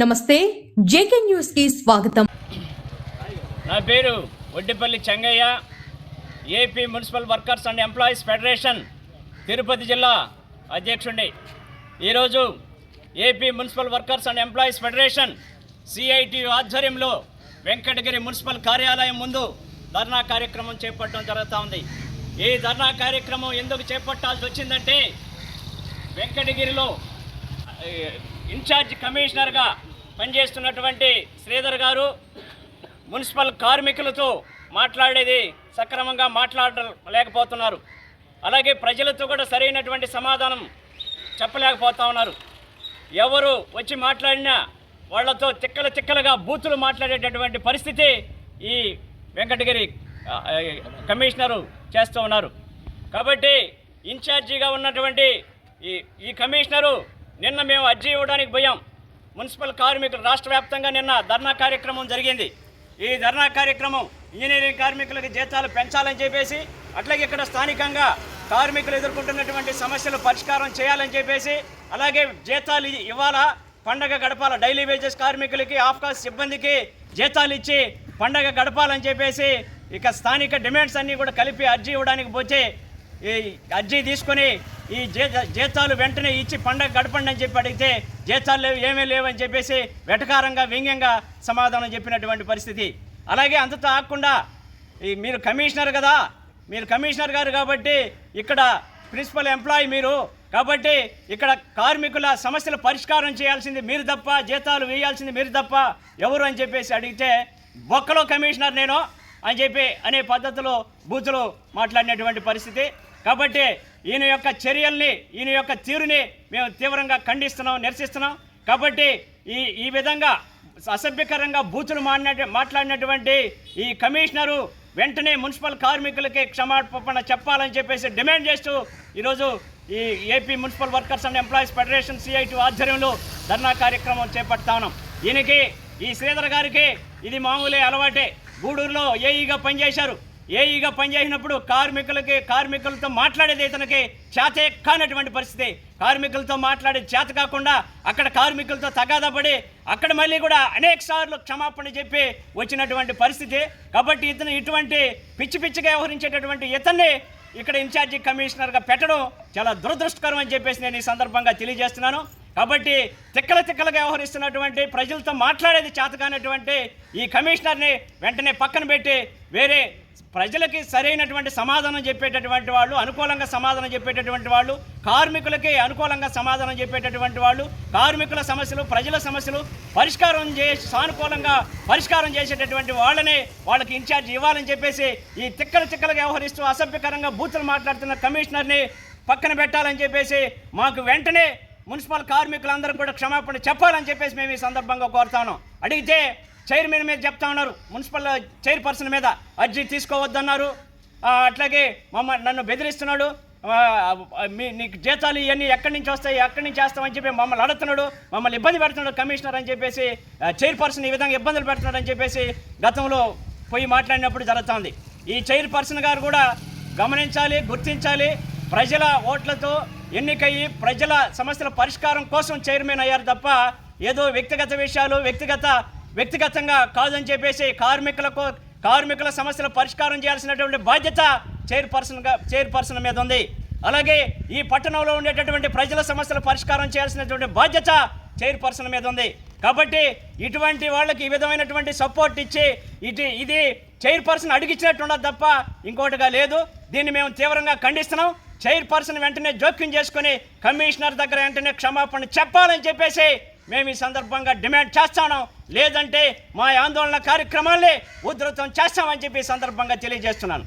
నమస్తే, JK news కి స్వాగతం. నా పేరు Oddipalli Chengaiah, AP municipal workers and employees federation Tirupati జిల్లా అధ్యక్షుడిని. ఈరోజు AP municipal workers and employees federation CIT ఆధ్వర్యంలో వెంకటగిరి మున్సిపల్ కార్యాలయం ముందు ధర్నా కార్యక్రమం చేపట్టడం జరుగుతూ ఉంది. ఈ ధర్నా కార్యక్రమం ఎందుకు చేపట్టాల్సి వచ్చిందంటే, వెంకటగిరిలో ఇన్ఛార్జ్ కమిషనర్గా పనిచేస్తున్నటువంటి శ్రీధర్ గారు మున్సిపల్ కార్మికులతో మాట్లాడేది సక్రమంగా మాట్లాడలేకపోతున్నారు. అలాగే ప్రజలతో కూడా సరైనటువంటి సమాధానం చెప్పలేకపోతూ ఉన్నారు. ఎవరు వచ్చి మాట్లాడినా వాళ్లతో తిక్కలుగా బూతులు మాట్లాడేటటువంటి పరిస్థితి ఈ వెంకటగిరి కమిషనరు చేస్తూ ఉన్నారు. కాబట్టి ఇన్ఛార్జిగా ఉన్నటువంటి ఈ కమిషనరు నిన్న మేము అర్జీ ఇవ్వడానికి పోయాం. మున్సిపల్ కార్మికులు రాష్ట్ర వ్యాప్తంగా నిన్న ధర్నా కార్యక్రమం జరిగింది. ఈ ధర్నా కార్యక్రమం ఇంజనీరింగ్ కార్మికులకి జీతాలు పెంచాలని చెప్పేసి, అట్లాగే ఇక్కడ స్థానికంగా కార్మికులు ఎదుర్కొంటున్నటువంటి సమస్యలు పరిష్కారం చేయాలని చెప్పేసి, అలాగే జీతాలు ఇవ్వాలా, పండగ గడపాల, డైలీ వేజెస్ కార్మికులకి, ఆఫ్కాస్ సిబ్బందికి జీతాలు ఇచ్చి పండగ గడపాలని చెప్పేసి ఇక స్థానిక డిమాండ్స్ అన్నీ కూడా కలిపి అర్జీ ఇవ్వడానికి పోతే, ఈ అర్జీ తీసుకొని ఈ జీతాలు వెంటనే ఇచ్చి పండగ గడపండి అని చెప్పి అడిగితే జీతాలు లేవు, ఏమీ లేవని చెప్పేసి వెటకారంగా వ్యంగ్యంగా సమాధానం చెప్పినటువంటి పరిస్థితి. అలాగే అంతతో ఆగకుండా మీరు కమిషనర్ కదా, మీరు కమిషనర్ గారు కాబట్టి ఇక్కడ ప్రిన్సిపల్ ఎంప్లాయీ మీరు కాబట్టి ఇక్కడ కార్మికుల సమస్యలు పరిష్కారం చేయాల్సింది మీరు తప్ప, జీతాలు వేయాల్సింది మీరు తప్ప ఎవరు అని చెప్పేసి అడిగితే, బొక్కలో కమిషనర్ నేను అని చెప్పి అనే పద్ధతిలో బూతులు మాట్లాడినటువంటి పరిస్థితి. కాబట్టి ఈయన యొక్క చర్యల్ని, ఈయన యొక్క తీరుని మేము తీవ్రంగా ఖండిస్తున్నాం, నిరసిస్తున్నాం. కాబట్టి ఈ విధంగా అసభ్యకరంగా బూతులు మాట్లాడినటువంటి ఈ కమిషనరు వెంటనే మున్సిపల్ కార్మికులకి క్షమాపణ చెప్పాలని చెప్పేసి డిమాండ్ చేస్తూ ఈరోజు ఈ AP municipal workers and employees federation CIT ఆధ్వర్యంలో ధర్నా కార్యక్రమం చేపడతా ఉన్నాం. ఈయనకి, ఈ శ్రీధర్ గారికి ఇది మామూలే అలవాటే. గూడూరులో ఏఈగా పనిచేశారు. ఏఈగా పనిచేసినప్పుడు కార్మికులతో మాట్లాడేది ఇతనికి చేత కానటువంటి పరిస్థితి. కార్మికులతో మాట్లాడేది చేత కాకుండా అక్కడ కార్మికులతో తగాదాపడి అక్కడ మళ్ళీ కూడా అనేక సార్లు క్షమాపణ చెప్పి వచ్చినటువంటి పరిస్థితి. కాబట్టి ఇతను ఇటువంటి పిచ్చిగా వ్యవహరించేటటువంటి ఇతన్ని ఇక్కడ ఇన్ఛార్జి కమిషనర్గా పెట్టడం చాలా దురదృష్టకరం అని చెప్పేసి నేను ఈ సందర్భంగా తెలియజేస్తున్నాను. కాబట్టి తిక్కలుగా వ్యవహరిస్తున్నటువంటి, ప్రజలతో మాట్లాడేది చేతకానటువంటి ఈ కమిషనర్ని వెంటనే పక్కన పెట్టి వేరే ప్రజలకి సరైనటువంటి సమాధానం చెప్పేటటువంటి వాళ్ళు, అనుకూలంగా సమాధానం చెప్పేటటువంటి వాళ్ళు, కార్మికులకి అనుకూలంగా సమాధానం చెప్పేటటువంటి వాళ్ళు, కార్మికుల సమస్యలు, ప్రజల సమస్యలు సానుకూలంగా పరిష్కారం చేసేటటువంటి వాళ్ళకి ఇన్ఛార్జ్ ఇవ్వాలని చెప్పేసి ఈ తిక్కలుగా వ్యవహరిస్తూ అసభ్యకరంగా బూతులు మాట్లాడుతున్న కమిషనర్ని పక్కన పెట్టాలని చెప్పేసి, మాకు వెంటనే మున్సిపల్ కార్మికులందరూ కూడా క్షమాపణ చెప్పాలని చెప్పేసి మేము ఈ సందర్భంగా కోరుతాను. అడిగితే చైర్మన్ మీద చెప్తా ఉన్నారు, మున్సిపల్ చైర్పర్సన్ మీద అర్జీ తీసుకోవద్దన్నారు. అట్లాగే నన్ను బెదిరిస్తున్నాడు, నీకు జీతాలు ఇవన్నీ ఎక్కడి నుంచి వస్తాయి, ఎక్కడి నుంచి వేస్తామని చెప్పి మమ్మల్ని అడుగుతున్నాడు, మమ్మల్ని ఇబ్బంది పెడుతున్నాడు కమిషనర్ అని చెప్పేసి, చైర్పర్సన్ ఈ విధంగా ఇబ్బందులు పెడుతున్నాడు అని చెప్పేసి గతంలో పోయి మాట్లాడినప్పుడు జరుగుతుంది. ఈ చైర్పర్సన్ గారు కూడా గమనించాలి, గుర్తించాలి. ప్రజల ఓట్లతో ఎన్నికయ్యి ప్రజల సమస్యల పరిష్కారం కోసం చైర్మన్ అయ్యారు తప్ప ఏదో వ్యక్తిగత విషయాలు వ్యక్తిగతంగా కాదని చెప్పేసి కార్మికుల సమస్యల పరిష్కారం చేయాల్సినటువంటి బాధ్యత చైర్పర్సన్ మీద ఉంది. అలాగే ఈ పట్టణంలో ఉండేటటువంటి ప్రజల సమస్యల పరిష్కారం చేయాల్సినటువంటి బాధ్యత చైర్పర్సన్ మీద ఉంది. కాబట్టి ఇటువంటి వాళ్ళకి ఈ విధమైనటువంటి సపోర్ట్ ఇచ్చి ఇది చైర్పర్సన్ అడిగిచ్చినట్టు ఉండదు తప్ప ఇంకోటిగా లేదు. దీన్ని మేము తీవ్రంగా ఖండిస్తున్నాం. చైర్పర్సన్ వెంటనే జోక్యం చేసుకుని కమిషనర్ దగ్గర వెంటనే క్షమాపణ చెప్పాలని చెప్పేసి మేము ఈ సందర్భంగా డిమాండ్ చేస్తాను. లేదంటే మా ఆందోళన కార్యక్రమాల్ని ఉధృతం చేస్తామని చెప్పి ఈ సందర్భంగా తెలియజేస్తున్నాను.